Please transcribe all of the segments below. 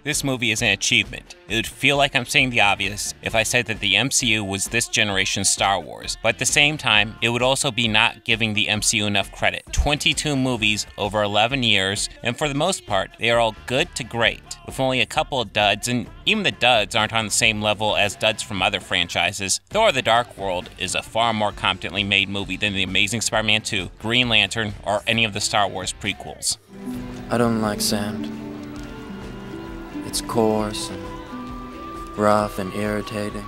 This movie is an achievement. It would feel like I'm saying the obvious if I said that the MCU was this generation's Star Wars, but at the same time, it would also be not giving the MCU enough credit. 22 movies over 11 years, and for the most part, they are all good to great, with only a couple of duds, and even the duds aren't on the same level as duds from other franchises. Thor: The Dark World is a far more competently made movie than The Amazing Spider-Man 2, Green Lantern, or any of the Star Wars prequels. I don't like sand. It's coarse and rough and irritating,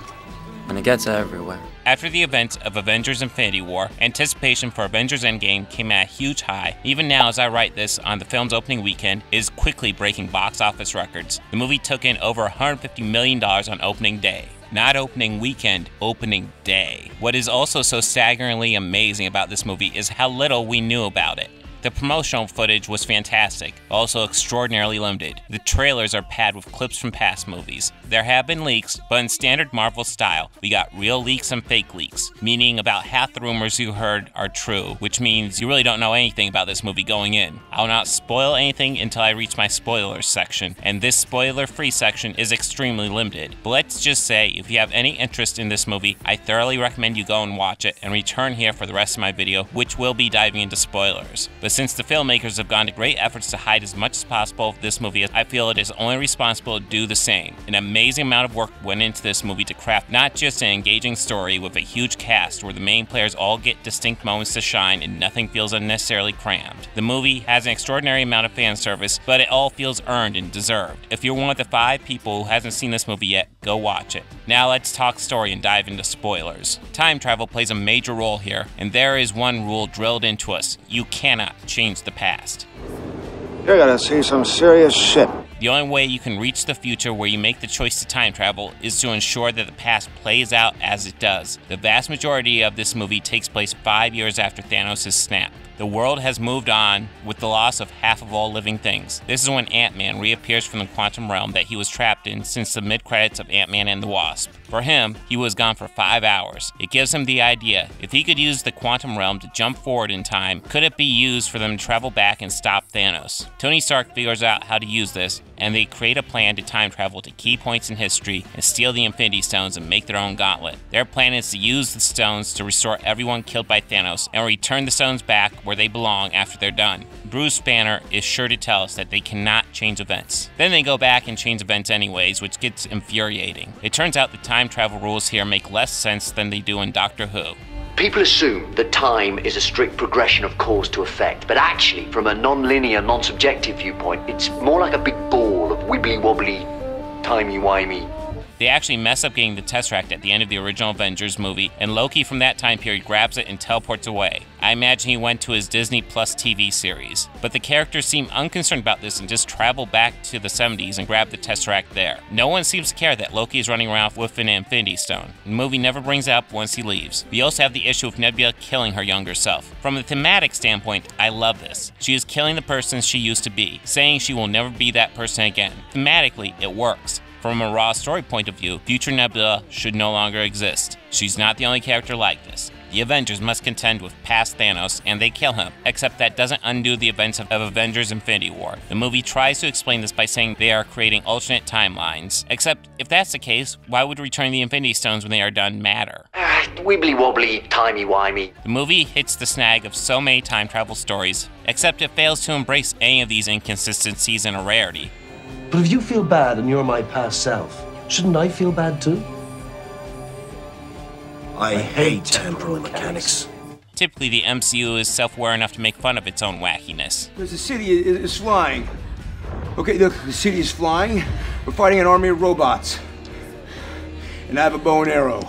and it gets everywhere. After the events of Avengers Infinity War, anticipation for Avengers Endgame came at a huge high. Even now, as I write this on the film's opening weekend, it is quickly breaking box office records. The movie took in over $150 million on opening day. Not opening weekend, opening day. What is also so staggeringly amazing about this movie is how little we knew about it. The promotional footage was fantastic, also extraordinarily limited. The trailers are packed with clips from past movies. There have been leaks, but in standard Marvel style, we got real leaks and fake leaks, meaning about half the rumors you heard are true, which means you really don't know anything about this movie going in. I'll not spoil anything until I reach my spoilers section, and this spoiler-free section is extremely limited. But let's just say, if you have any interest in this movie, I thoroughly recommend you go and watch it, and return here for the rest of my video, which will be diving into spoilers. But since the filmmakers have gone to great efforts to hide as much as possible of this movie, I feel it is only responsible to do the same. An amazing amount of work went into this movie to craft not just an engaging story with a huge cast where the main players all get distinct moments to shine and nothing feels unnecessarily crammed. The movie has an extraordinary amount of fan service, but it all feels earned and deserved. If you're one of the 5 people who hasn't seen this movie yet, go watch it. Now let's talk story and dive into spoilers. Time travel plays a major role here, and there is one rule drilled into us: you cannot change the past. You're gonna see some serious shit. The only way you can reach the future where you make the choice to time travel is to ensure that the past plays out as it does. The vast majority of this movie takes place 5 years after Thanos' snap. The world has moved on with the loss of half of all living things. This is when Ant-Man reappears from the quantum realm that he was trapped in since the mid-credits of Ant-Man and the Wasp. For him, he was gone for 5 hours. It gives him the idea, if he could use the quantum realm to jump forward in time, could it be used for them to travel back and stop Thanos? Tony Stark figures out how to use this, and they create a plan to time travel to key points in history and steal the Infinity Stones and make their own gauntlet. Their plan is to use the stones to restore everyone killed by Thanos and return the stones back where they belong after they're done. Bruce Banner is sure to tell us that they cannot change events. Then they go back and change events anyways, which gets infuriating. It turns out the time travel rules here make less sense than they do in Doctor Who. People assume that time is a strict progression of cause to effect, but actually, from a non-linear, non-subjective viewpoint, it's more like a big ball of wibbly-wobbly, timey-wimey. They actually mess up getting the Tesseract at the end of the original Avengers movie, and Loki from that time period grabs it and teleports away. I imagine he went to his Disney Plus TV series. But the characters seem unconcerned about this and just travel back to the 70s and grab the Tesseract there. No one seems to care that Loki is running around with an Infinity Stone. The movie never brings it up once he leaves. We also have the issue of Nebula killing her younger self. From a thematic standpoint, I love this. She is killing the person she used to be, saying she will never be that person again. Thematically, it works. From a raw story point of view, future Nebula should no longer exist. She's not the only character like this. The Avengers must contend with past Thanos, and they kill him, except that doesn't undo the events of Avengers Infinity War. The movie tries to explain this by saying they are creating alternate timelines. Except, if that's the case, why would returning the Infinity Stones when they are done matter? Wibbly-wobbly, timey-wimey. The movie hits the snag of so many time travel stories, except it fails to embrace any of these inconsistencies and a rarity. But if you feel bad and you're my past self, shouldn't I feel bad too? I hate temporal mechanics. Typically, the MCU is self-aware enough to make fun of its own wackiness. Because the city is flying. Okay, look, the city is flying. We're fighting an army of robots. And I have a bow and arrow.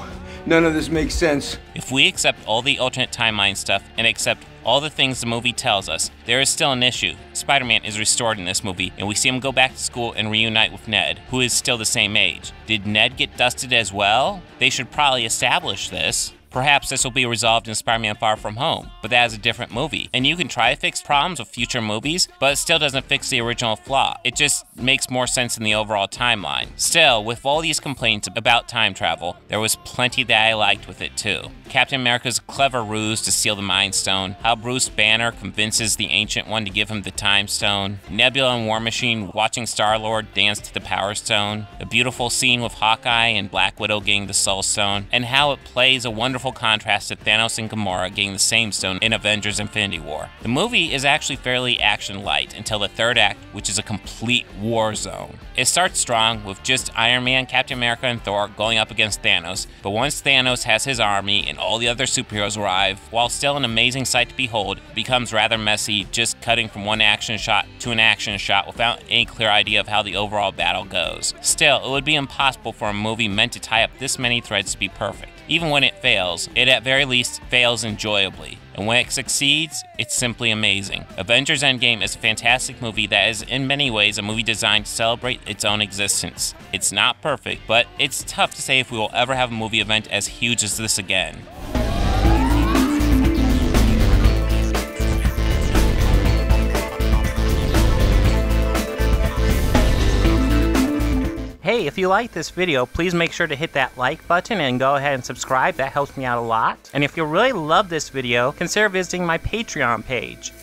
None of this makes sense. If we accept all the alternate timeline stuff and accept all the things the movie tells us, there is still an issue. Spider-Man is restored in this movie, and we see him go back to school and reunite with Ned, who is still the same age. Did Ned get dusted as well? They should probably establish this. Perhaps this will be resolved in Spider-Man Far From Home, but that is a different movie. And you can try to fix problems with future movies, but it still doesn't fix the original flaw. It just makes more sense in the overall timeline. Still, with all these complaints about time travel, there was plenty that I liked with it too. Captain America's clever ruse to steal the Mind Stone, how Bruce Banner convinces the Ancient One to give him the Time Stone, Nebula and War Machine watching Star-Lord dance to the Power Stone, a beautiful scene with Hawkeye and Black Widow getting the Soul Stone, and how it plays a wonderful contrast to Thanos and Gamora getting the same stone in Avengers Infinity War. The movie is actually fairly action-light until the third act, which is a complete war zone. It starts strong with just Iron Man, Captain America, and Thor going up against Thanos, but once Thanos has his army and all the other superheroes arrive, while still an amazing sight to behold, it becomes rather messy, just cutting from one action shot to an action shot without any clear idea of how the overall battle goes. Still, it would be impossible for a movie meant to tie up this many threads to be perfect. Even when it fails, it at very least fails enjoyably. And when it succeeds, it's simply amazing. Avengers Endgame is a fantastic movie that is in many ways a movie designed to celebrate its own existence. It's not perfect, but it's tough to say if we will ever have a movie event as huge as this again. Hey, if you like this video, please make sure to hit that like button and go ahead and subscribe. That helps me out a lot. And if you really love this video, consider visiting my Patreon page.